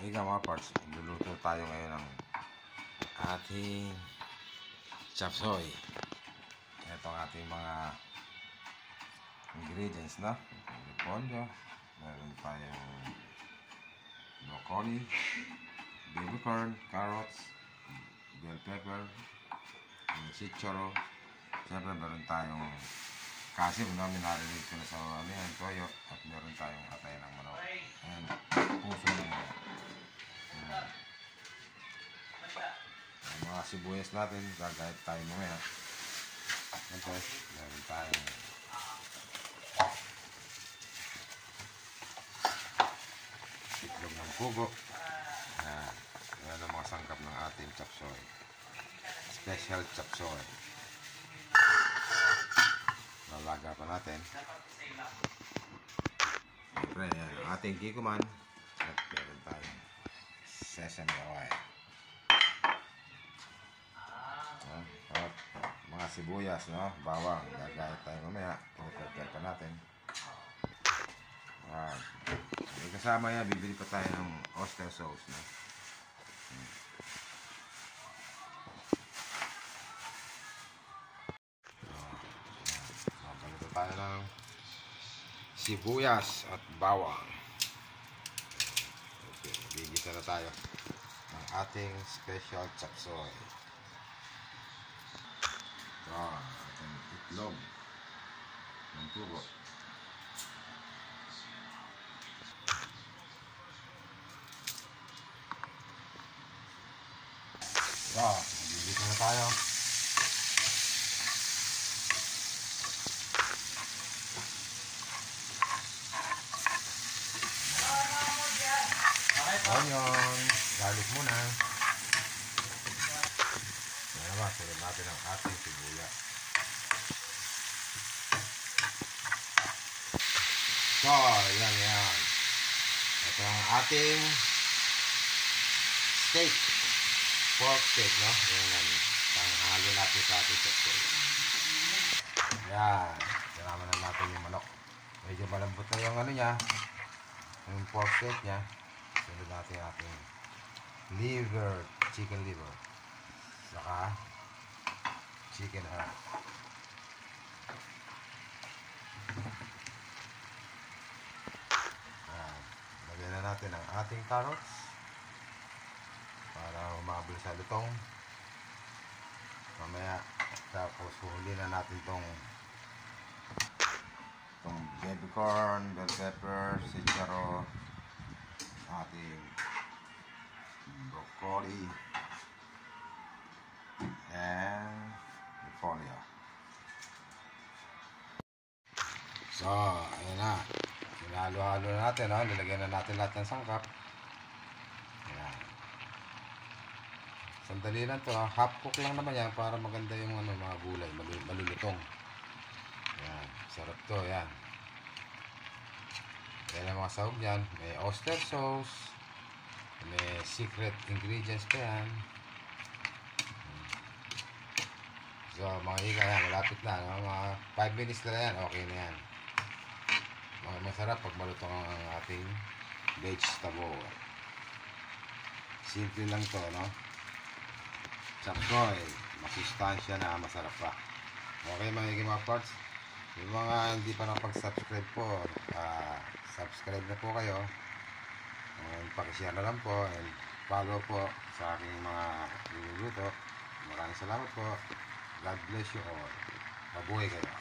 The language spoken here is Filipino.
Ayun mga parts, luluto tayo ngayon ng ating chop suey. Ito ang ating mga ingredients na repolyo, meron tayong broccoli, baby corn, carrots, bell pepper, chicharo. Siyempre meron tayong kasim, no? Minarinig ko na sa toyo, at meron tayong atay ng manok and puso ng manok. Ang mga sibuyas natin, gagayat tayo mamaya. Ito, meron tayong itlog ng pugo. Yan ang mga sangkap ng ating chop suey. Special chop suey. Lalaga pa natin. Siyempre, yan ang ating kikuman. At meron tayong sesame oil. At mga sibuyas, no? Bawang, gagayat tayo mamaya. Prepare pa natin. May kasama yan, bibili pa tayo ng oyster sauce, no? Magkalito tayo ng sibuyas at bawang. Okay, bigisa na tayo ng ating special chop suey. Ating itlog ng pugo. Bibigyan na tayo. Onion, garlic muna. Yan naman, sunod natin ang ating sibuyas. So, yan. Ito ang ating steak. Pork steak, no? Yan. Panghalo natin sa ating chop suey. Yan. Salaman na natin yung manok. Medyo malambot na yung ano niya. Yung pork steak niya. Sunod natin ating liver. Chicken liver. Saka chicken heart. Lagyan na natin ang ating carrots para umabol sa lutong. Mamaya, tapos huli na natin tong baby corn, bell pepper, chicharo, ating broccoli, and repolyo. So, ayan na. Halo-halo na natin, no? Nilagyan na natin lahat ng sangkap. Ayan. Sandali lang to, ha? Half cook lang naman yan para maganda yung mga gulay, malulutong. Ayan, sarap to, yan. Yan ang mga sahog yan. May oyster sauce, may secret ingredients pa yan. So, mga ika yan, malapit na, no? Mga 5 minutes na yan, okay na yan. Masarap pag malutong ang ating vegetable. Simple lang to, no? Chop suey, masustansya na, masarap pa. Okay mga parts, yung mga hindi pa nakapag-subscribe po, subscribe na po kayo, and pakishare na lang po, and follow po sa aking mga niluluto. Maraming salamat po. God bless you all. Mabuhay kayo.